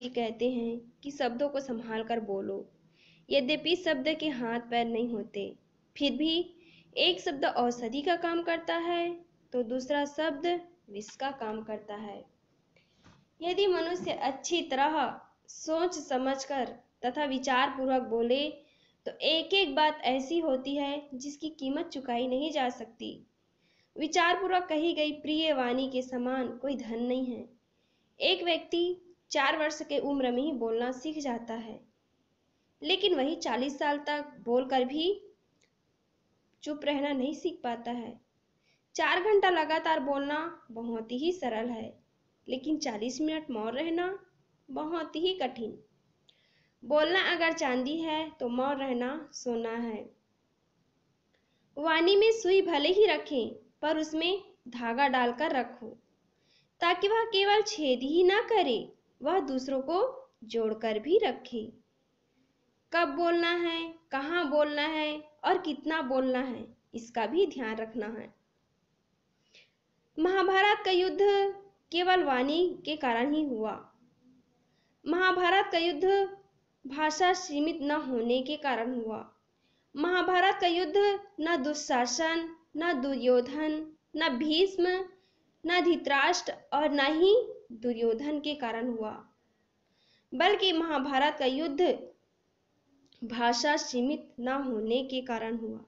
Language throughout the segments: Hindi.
ये कहते हैं कि शब्दों को संभाल कर बोलो। यद्यपि शब्द के हाथ पैर नहीं होते, फिर भी एक शब्द औषधि का काम करता है तो दूसरा शब्द विष का काम करता है। यदि मनुष्य अच्छी तरह सोच समझकर तथा विचार पूर्वक बोले तो एक एक बात ऐसी होती है जिसकी कीमत चुकाई नहीं जा सकती। विचार पूर्वक कही गई प्रिय वाणी के समान कोई धन नहीं है। एक व्यक्ति 4 वर्ष के उम्र में ही बोलना सीख जाता है, लेकिन वही 40 साल तक बोलकर भी चुप रहना नहीं सीख पाता है। 4 घंटा लगातार बोलना बहुत ही सरल है, लेकिन 40 मिनट मौन रहना बहुत ही कठिन। बोलना अगर चांदी है तो मौन रहना सोना है। वाणी में सुई भले ही रखें, पर उसमें धागा डालकर रखो, ताकि वह केवल छेद ही ना करे, वह दूसरों को जोड़कर भी रखे। कब बोलना है, कहाँ बोलना है और कितना बोलना है, इसका भी ध्यान रखना है। महाभारत का युद्ध केवल वाणी के कारण ही हुआ। महाभारत का युद्ध भाषा सीमित न होने के कारण हुआ। महाभारत का युद्ध न दुशासन, न दुर्योधन, न भीष्म, न धृतराष्ट्र और न ही दुर्योधन के कारण हुआ, बल्कि महाभारत का युद्ध भाषा सीमित न होने के कारण हुआ।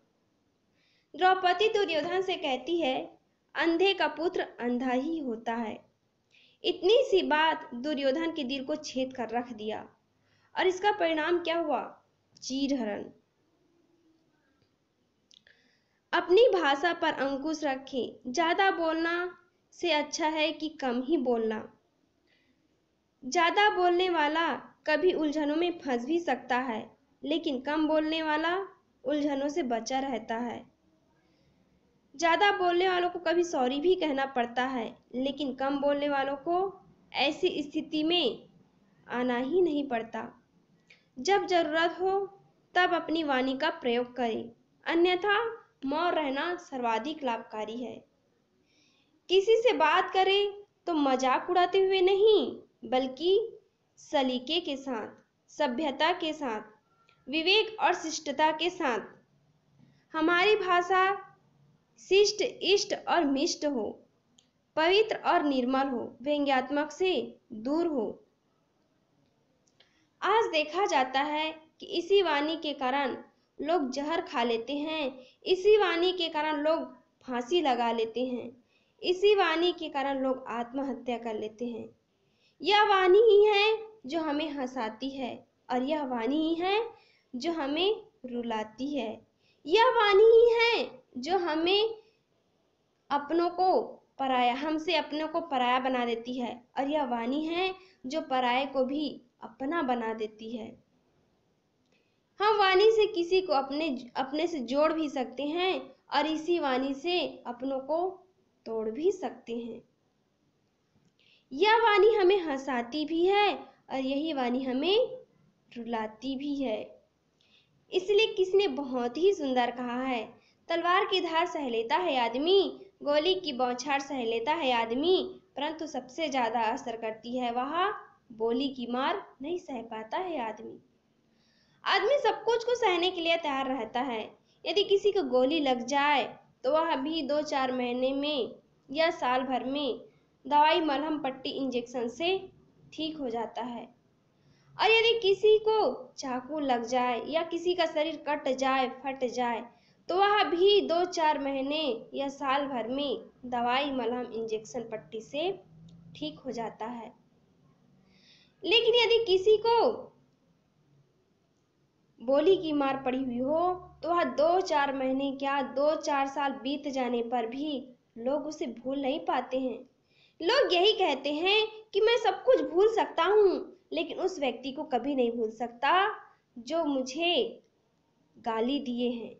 द्रौपदी दुर्योधन से कहती है, अंधे का पुत्र अंधा ही होता है। इतनी सी बात दुर्योधन के दिल को छेद कर रख दिया, और इसका परिणाम क्या हुआ? चीरहरण। अपनी भाषा पर अंकुश रखें। ज्यादा बोलना से अच्छा है कि कम ही बोलना। ज्यादा बोलने वाला कभी उलझनों में फंस भी सकता है, लेकिन कम बोलने वाला उलझनों से बचा रहता है। ज्यादा बोलने वालों को कभी सॉरी भी कहना पड़ता है, लेकिन कम बोलने वालों को ऐसी स्थिति में आना ही नहीं पड़ता। जब जरूरत हो तब अपनी वाणी का प्रयोग करें, अन्यथा मौन रहना सर्वाधिक लाभकारी है। किसी से बात करें तो मजाक उड़ाते हुए नहीं, बल्कि सलीके के साथ, सभ्यता के साथ, विवेक और शिष्टता के साथ। हमारी भाषा शिष्ट, इष्ट और मिष्ट हो, पवित्र और निर्मल हो, व्यंग्यात्मक से दूर हो। आज देखा जाता है कि इसी वाणी के कारण लोग जहर खा लेते हैं, इसी वाणी के कारण लोग फांसी लगा लेते हैं, इसी वाणी के कारण लोग आत्महत्या कर लेते हैं। यह वाणी ही है जो हमें हंसाती है, और यह वाणी ही है जो हमें रुलाती है। यह वाणी ही है जो हमें अपनों को पराया, हमसे अपनों को पराया बना देती है, और यह वाणी है जो पराये को भी अपना बना देती है। हम वाणी से किसी को अपने से जोड़ भी सकते हैं, और इसी वाणी से अपनों को तोड़ भी सकते हैं। यह वाणी हमें हंसाती भी है, और यही वाणी हमें रुलाती भी है। इसलिए किसी ने बहुत ही सुंदर कहा है, तलवार की धार सह लेता है आदमी, गोली की बौछार सह लेता है आदमी, परंतु सबसे ज्यादा असर करती है वह बोली की मार, नहीं सह पाता है आदमी। आदमी सब कुछ को सहने के लिए तैयार रहता है। यदि किसी को गोली लग जाए तो वह भी 2-4 महीने में या साल भर में दवाई, मलहम, पट्टी, इंजेक्शन से ठीक हो जाता है। और यदि किसी को चाकू लग जाए या किसी का शरीर कट जाए, फट जाए, तो वह भी 2-4 महीने या साल भर में दवाई, मलहम, इंजेक्शन, पट्टी से ठीक हो जाता है। लेकिन यदि किसी को बोली की मार पड़ी हुई हो तो वह 2-4 महीने क्या 2-4 साल बीत जाने पर भी लोग उसे भूल नहीं पाते हैं। लोग यही कहते हैं कि मैं सब कुछ भूल सकता हूँ, लेकिन उस व्यक्ति को कभी नहीं भूल सकता जो मुझे गाली दिए हैं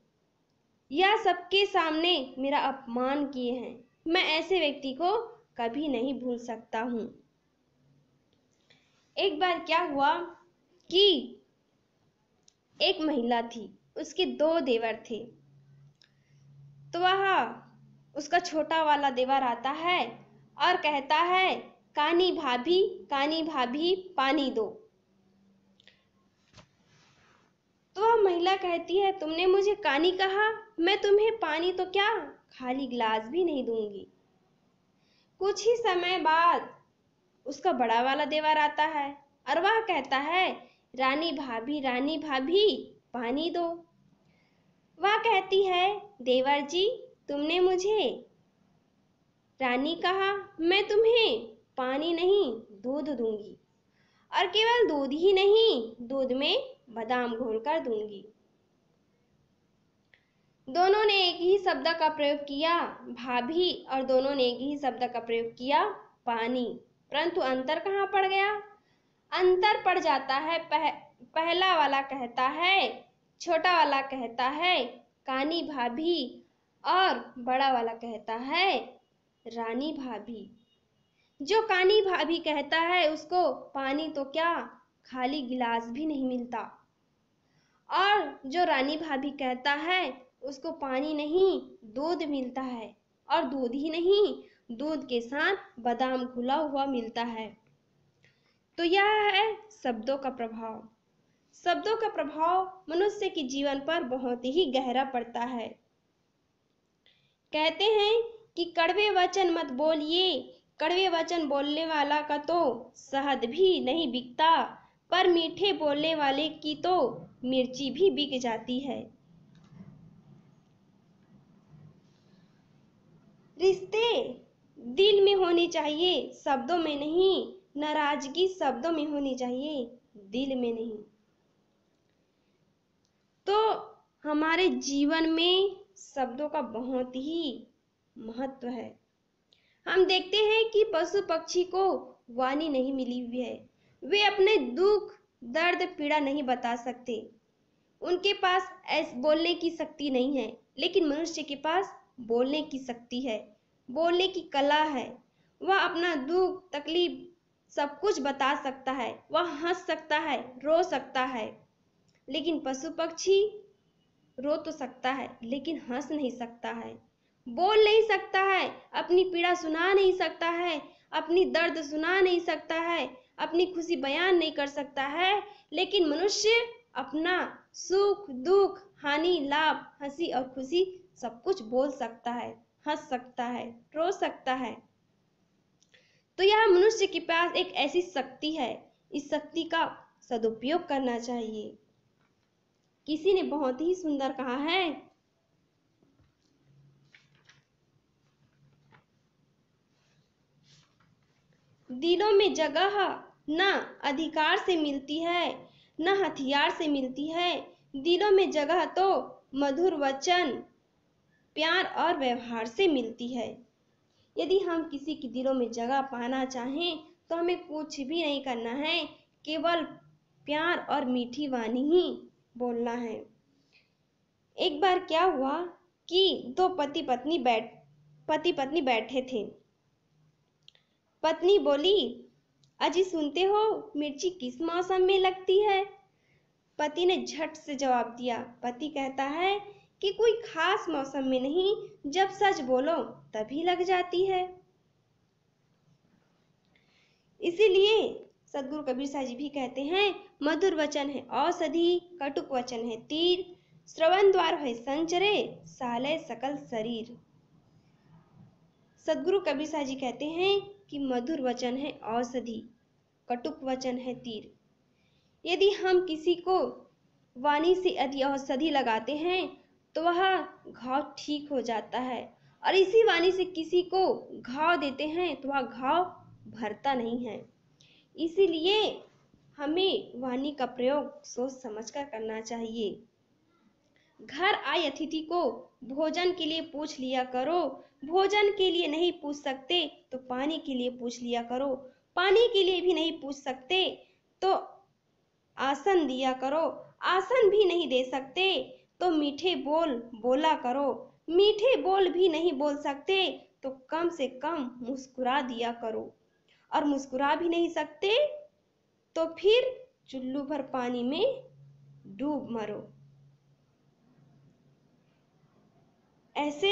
या सबके सामने मेरा अपमान किए हैं। मैं ऐसे व्यक्ति को कभी नहीं भूल सकता हूँ। एक बार क्या हुआ कि एक महिला थी, उसके 2 देवर थे। तो वह उसका छोटा वाला देवर आता है और कहता है कानी भाभी पानी दो। तो वह महिला कहती है, तुमने मुझे कानी कहा, मैं तुम्हें पानी तो क्या खाली गिलास भी नहीं दूंगी। कुछ ही समय बाद उसका बड़ा वाला देवर आता है और वह कहता है, रानी भाभी पानी दो। वह कहती है, देवर जी तुमने मुझे रानी कहा, मैं तुम्हें पानी नहीं दूध दूंगी, और केवल दूध ही नहीं, दूध में बादाम घोलकर दूंगी। दोनों ने एक ही शब्द का प्रयोग किया, भाभी, और दोनों ने एक ही शब्द का प्रयोग किया, पानी। परंतु अंतर कहाँ पड़ गया? अंतर पड़ जाता है, पहला वाला कहता है, छोटा वाला कहता है कानी भाभी, और बड़ा वाला कहता है रानी भाभी। जो कानी भाभी कहता है उसको पानी तो क्या खाली गिलास भी नहीं मिलता, और जो रानी भाभी कहता है उसको पानी नहीं दूध मिलता है, और दूध ही नहीं, दूध के साथ बादाम घुला हुआ मिलता है। तो यह है शब्दों का प्रभाव। शब्दों का प्रभाव मनुष्य के जीवन पर बहुत ही गहरा पड़ता है। कहते हैं कि कड़वे वचन मत बोलिए, कड़वे वचन बोलने वाला का तो शहद भी नहीं बिकता, पर मीठे बोलने वाले की तो मिर्ची भी बिक जाती है। रिश्ते दिल में होने चाहिए, शब्दों में नहीं। नाराजगी शब्दों में होनी चाहिए, दिल में नहीं। तो हमारे जीवन में शब्दों का बहुत ही महत्व है। हम देखते हैं कि पशु पक्षी को वाणी नहीं मिली हुई है, वे अपने दुख दर्द पीड़ा नहीं बता सकते, उनके पास बोलने की शक्ति नहीं है। लेकिन मनुष्य के पास बोलने की शक्ति है, बोलने की कला है। वह अपना दुख तकलीफ सब कुछ बता सकता है, वह हंस सकता है, रो सकता है। लेकिन पशु पक्षी रो तो सकता है लेकिन हंस नहीं सकता है, बोल नहीं सकता है, अपनी पीड़ा सुना नहीं सकता है, अपनी दर्द सुना नहीं सकता है, अपनी खुशी बयान नहीं कर सकता है। लेकिन मनुष्य अपना सुख दुख हानि लाभ हंसी और खुशी सब कुछ बोल सकता है, हंस सकता है, रो सकता है। तो यह मनुष्य के पास एक ऐसी शक्ति है, इस शक्ति का सदुपयोग करना चाहिए। किसी ने बहुत ही सुंदर कहा है, दिलों में जगह न अधिकार से मिलती है न हथियार से मिलती है, दिलों में जगह तो मधुर वचन प्यार और व्यवहार से मिलती है। यदि हम किसी के दिलों में जगह पाना चाहें तो हमें कुछ भी नहीं करना है, केवल प्यार और मीठी वाणी ही बोलना है। एक बार क्या हुआ कि दो पति पत्नी बैठे थे। पत्नी बोली, अजी सुनते हो मिर्ची किस मौसम में लगती है? पति ने झट से जवाब दिया। पति कहता है कि कोई खास मौसम में नहीं, जब सच बोलो तभी लग जाती है। इसीलिए सदगुरु कबीर साहब जी भी कहते हैं, मधुर वचन है औषधि, कटुक वचन है तीर, श्रवण द्वार है संचरे, साले सकल शरीर। सदगुरु कबीर साहब जी कहते हैं कि मधुर वचन है औषधि, कटुक वचन है तीर। यदि हम किसी को वाणी से यदि औषधि लगाते हैं तो वह घाव ठीक हो जाता है, और इसी वाणी से किसी को घाव देते हैं तो वह घाव भरता नहीं है। इसीलिए हमें वाणी का प्रयोग सोच समझकर करना चाहिए। घर आए अतिथि को भोजन के लिए पूछ लिया करो, भोजन के लिए नहीं पूछ सकते तो पानी के लिए पूछ लिया करो, पानी के लिए भी नहीं पूछ सकते तो आसन दिया करो, आसन भी नहीं दे सकते तो मीठे बोल बोला करो, मीठे बोल भी नहीं बोल सकते तो कम से कम मुस्कुरा दिया करो, और मुस्कुरा भी नहीं सकते तो फिर चुल्लू भर पानी में डूब मरो। ऐसे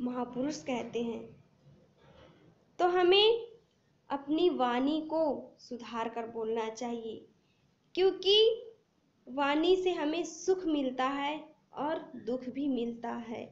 महापुरुष कहते हैं। तो हमें अपनी वाणी को सुधार कर बोलना चाहिए, क्योंकि वाणी से हमें सुख मिलता है और दुख भी मिलता है।